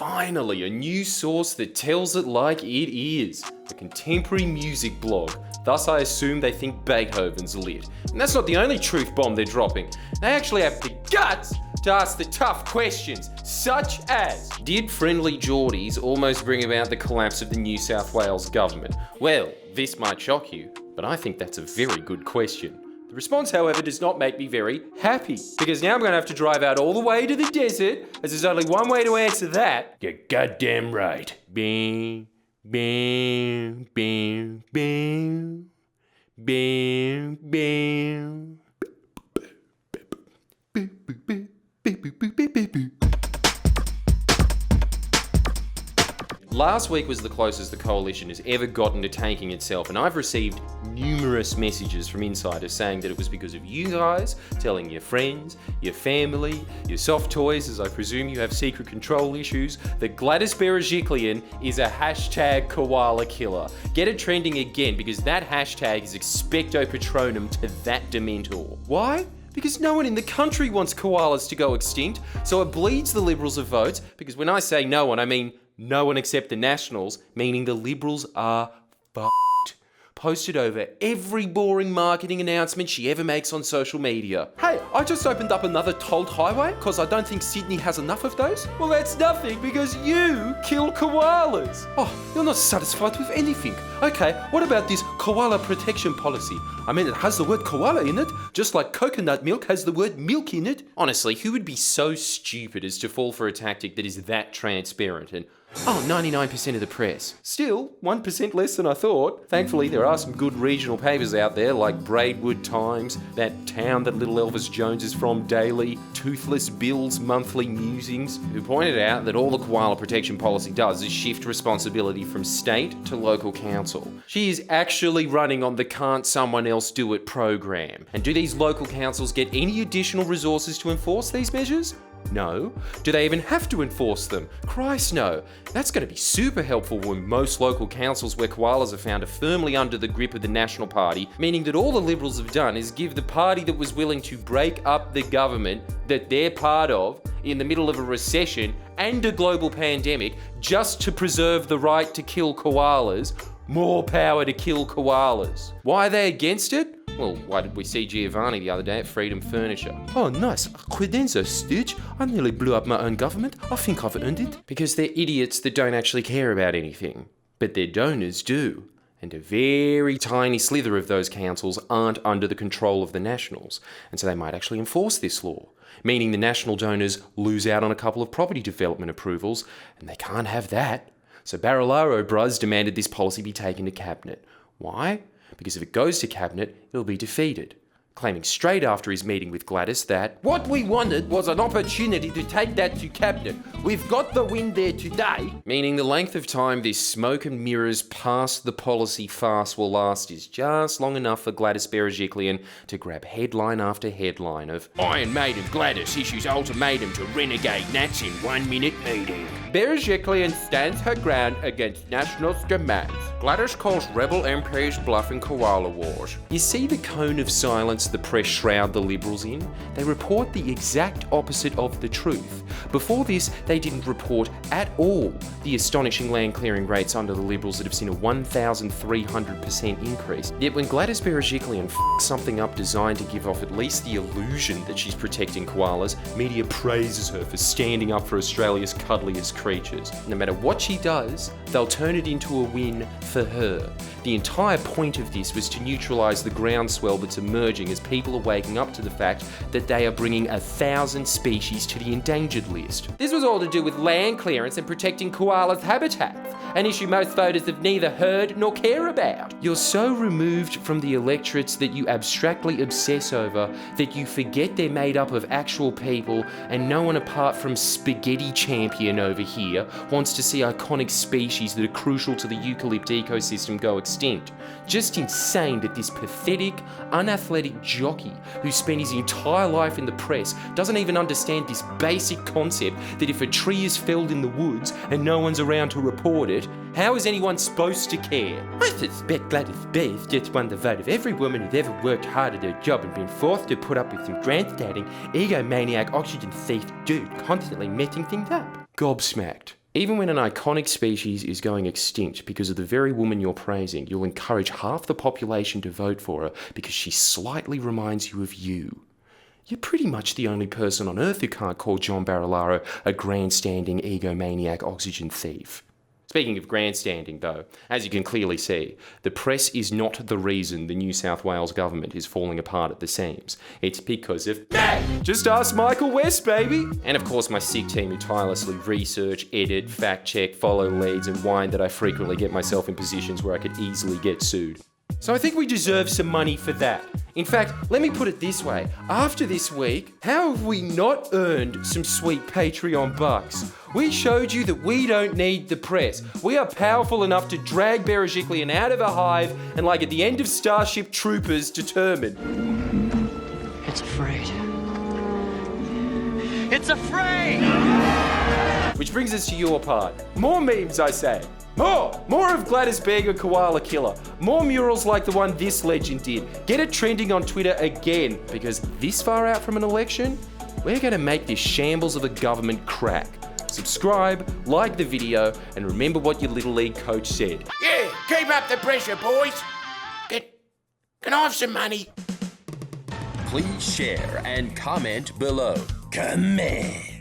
Finally, a news source that tells it like it is. A contemporary music blog. Thus, I assume they think Beethoven's lit. And that's not the only truth bomb they're dropping. They actually have the guts to ask the tough questions, such as, did friendly Geordies almost bring about the collapse of the New South Wales government? Well, this might shock you, but I think that's a very good question. The response, however, does not make me very happy, because now I'm going to have to drive out all the way to the desert, as there's only one way to answer that. You're goddamn right. Bing, bing, bing, bing, bing, bing. Last week was the closest the coalition has ever gotten to tanking itself, and I've received numerous messages from insiders saying that it was because of you guys telling your friends, your family, your soft toys, as I presume you have secret control issues, that Gladys Berejiklian is a hashtag koala killer. Get it trending again, because that hashtag is expecto patronum to that dementor. Why? Because no one in the country wants koalas to go extinct, so it bleeds the Liberals of votes, because when I say no one, I mean no one except the Nationals, meaning the Liberals are f***ed. Posted over every boring marketing announcement she ever makes on social media. Hey, I just opened up another tolled highway because I don't think Sydney has enough of those. Well, that's nothing because you kill koalas. Oh, you're not satisfied with anything. Okay, what about this koala protection policy? I mean, it has the word koala in it, just like coconut milk has the word milk in it. Honestly, who would be so stupid as to fall for a tactic that is that transparent and 99% of the press. Still, 1% less than I thought. Thankfully, there are some good regional papers out there like Braidwood Times, that town that little Elvis Jones is from daily, Toothless Bill's Monthly Musings, who pointed out that all the koala protection policy does is shift responsibility from state to local council. She is actually running on the can't someone else do it program. And do these local councils get any additional resources to enforce these measures? No. Do they even have to enforce them? Christ, no. That's going to be super helpful when most local councils where koalas are found are firmly under the grip of the National Party, meaning that all the Liberals have done is give the party that was willing to break up the government that they're part of in the middle of a recession and a global pandemic just to preserve the right to kill koalas, more power to kill koalas. Why are they against it? Well, why did we see Giovanni the other day at Freedom Furniture? Oh, nice. Credenza, Stitch. I nearly blew up my own government. I think I've earned it. Because they're idiots that don't actually care about anything. But their donors do. And a very tiny slither of those councils aren't under the control of the Nationals. And so they might actually enforce this law. Meaning the National donors lose out on a couple of property development approvals. And they can't have that. So Barilaro Bruz demanded this policy be taken to Cabinet. Why? Because if it goes to Cabinet, it'll be defeated. Claiming straight after his meeting with Gladys that what we wanted was an opportunity to take that to Cabinet. We've got the win there today. Meaning the length of time this smoke and mirrors past the policy farce will last is just long enough for Gladys Berejiklian to grab headline after headline of Iron Maiden Gladys issues ultimatum to renegade Nats in 1 minute meeting. Berejiklian stands her ground against Nationals' demands. Gladys calls rebel MPs bluffing koala wars. You see the cone of silence the press shroud the Liberals in? They report the exact opposite of the truth. Before this, they didn't report at all the astonishing land clearing rates under the Liberals that have seen a 1,300% increase. Yet when Gladys Berejiklian f***s something up designed to give off at least the illusion that she's protecting koalas, media praises her for standing up for Australia's cuddliest creatures. No matter what she does, they'll turn it into a win for her. The entire point of this was to neutralise the groundswell that's emerging as people are waking up to the fact that they are bringing 1,000 species to the endangered list. This was all to do with land clearance and protecting koalas' habitats, an issue most voters have neither heard nor care about. You're so removed from the electorates that you abstractly obsess over that you forget they're made up of actual people, and no one apart from Spaghetti Champion over here wants to see iconic species that are crucial to the eucalypt ecosystem go extinct. Just insane that this pathetic, unathletic jockey who spent his entire life in the press doesn't even understand this basic concept that if a tree is felled in the woods and no one's around to report it, how is anyone supposed to care? I suspect Gladys Berejiklian just won the vote of every woman who's ever worked hard at her job and been forced to put up with some grandstanding, egomaniac, oxygen-thief dude constantly messing things up. Gobsmacked. Even when an iconic species is going extinct because of the very woman you're praising, you'll encourage half the population to vote for her because she slightly reminds you of you. You're pretty much the only person on Earth who can't call John Barilaro a grandstanding egomaniac oxygen thief. Speaking of grandstanding, though, as you can clearly see, the press is not the reason the New South Wales government is falling apart at the seams. It's because of me! Just ask Michael West, baby! And of course my sick team who tirelessly research, edit, fact-check, follow leads and whine that I frequently get myself in positions where I could easily get sued. So I think we deserve some money for that. In fact, let me put it this way. After this week, how have we not earned some sweet Patreon bucks? We showed you that we don't need the press. We are powerful enough to drag Berejiklian out of a hive and, like at the end of Starship Troopers, determine. It's afraid. It's afraid! Which brings us to your part. More memes, I say. More of Gladys Berger Koala Killer. More murals like the one this legend did. Get it trending on Twitter again, because this far out from an election, we're going to make this shambles of a government crack. Subscribe, like the video, and remember what your Little League coach said. Yeah, keep up the pressure, boys. Can I have some money? Please share and comment below. Comment.